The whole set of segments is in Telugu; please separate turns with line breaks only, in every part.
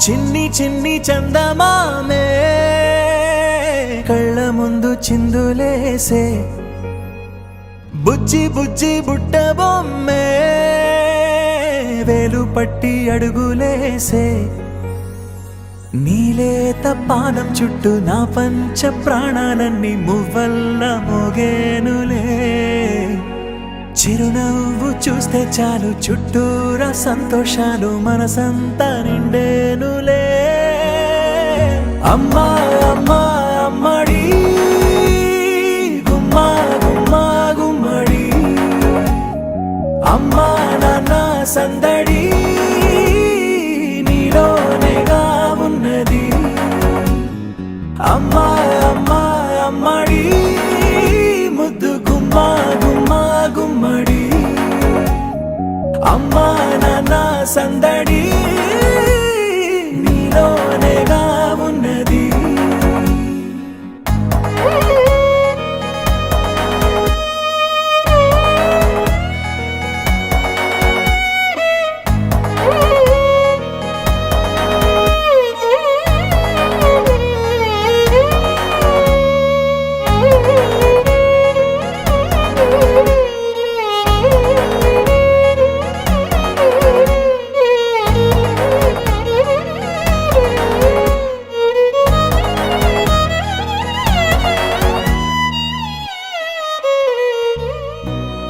చిన్ని చిన్ని చందమామే కళ్ళ ముందు చిందులేసే బుజ్జి బుజ్జి బుట్ట బొమ్మే వేలు పట్టి అడుగులేసే నీలేత పానం చుట్టూ నా పంచ ప్రాణాలన్నీ మువ్వల్ల మోగేనులే చిరునవ్వు చూస్తే చాలు చుట్టూరా సంతోషాలు మనసంతా నిండేనులే అమ్మా అమ్మా అమ్మడి గుమ్మా గుమ్మా గుమ్మడి అమ్మా నాన్న సందడి నీలోనేగా ఉన్నది అమ్మా అమ్మా అమ్మడి ముద్దు గుమ్మా గుమ్మా గుమ్మడి అమ్మా నాన్న సందడి నీలోనేగా ఉన్నది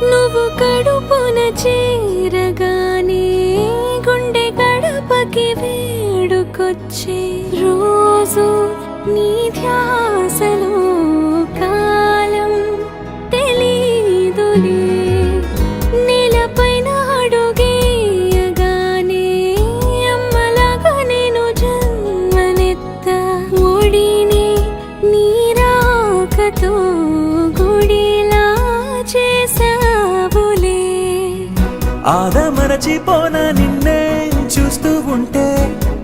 నువ్వు కడుపున చేరగానే గుండె గడపకి వేడుకొచ్చే రోజు నీ ధ్యాసలో కాలం తెలీదులే నేలపైన అడుగేయగానే అమ్మలాగా నేను జన్మనెత్త ఒడిని నీ రాకతో గుడిలా చేసావులే
ఆదమరచిపోనా నిన్నే చూస్తూ ఉంటే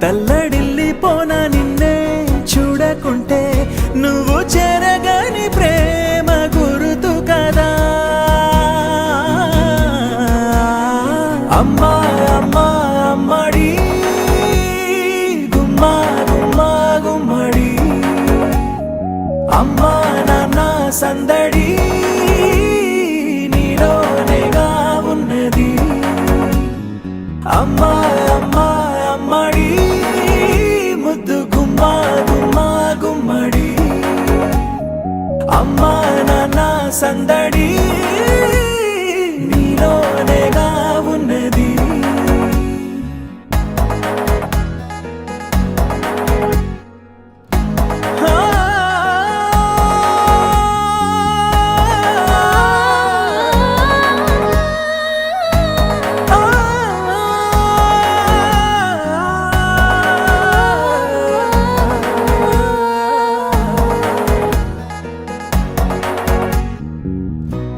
తల్లడిల్లిపోనా నిన్నే చూడకుంటే నువ్వు చెరగని ప్రేమ గురుతు కదా అమ్మా అమ్మా అమ్మడి గుమ్మా గుమ్మా గుమ్మడి అమ్మా నాన్న సందడి నీలోనేగా ఉన్నది అమ్మా అమ్మా అమ్మడి ముద్దు గుమ్మా గుమ్మా గుమ్మడి అమ్మా నాన్న సందడి నీలోనేగా ఉన్నది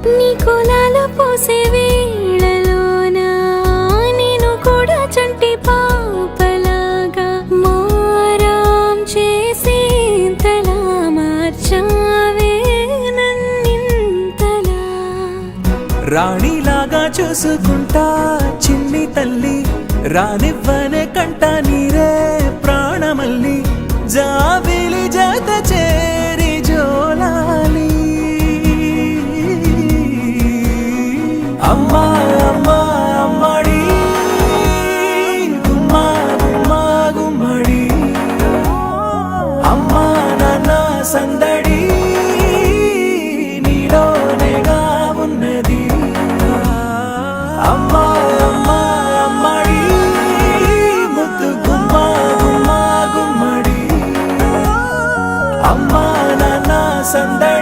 నీ కులాల పోసే వేళలోన నేను కూడా చంటి పాపలాగా మారాం చేసేంతలా మార్చావే నన్నింతలా
రాణిలాగా చూసుకుంటా చిన్ని తల్లి రానివ్వనే కంట నీరే ప్రాణమల్లి జాబిలి జత చేరి జోలాలి అమ్మా అమ్మా అమ్మడి గుమ్మా గుమ్మా గుమ్మడి అమ్మా నాన్న సందడి నీలోనేగా ఉన్నది అమ్మా అమ్మా అమ్మడి ముద్దు గుమ్మా గుమ్మా గుమ్మడి అమ్మా నాన్న సందడి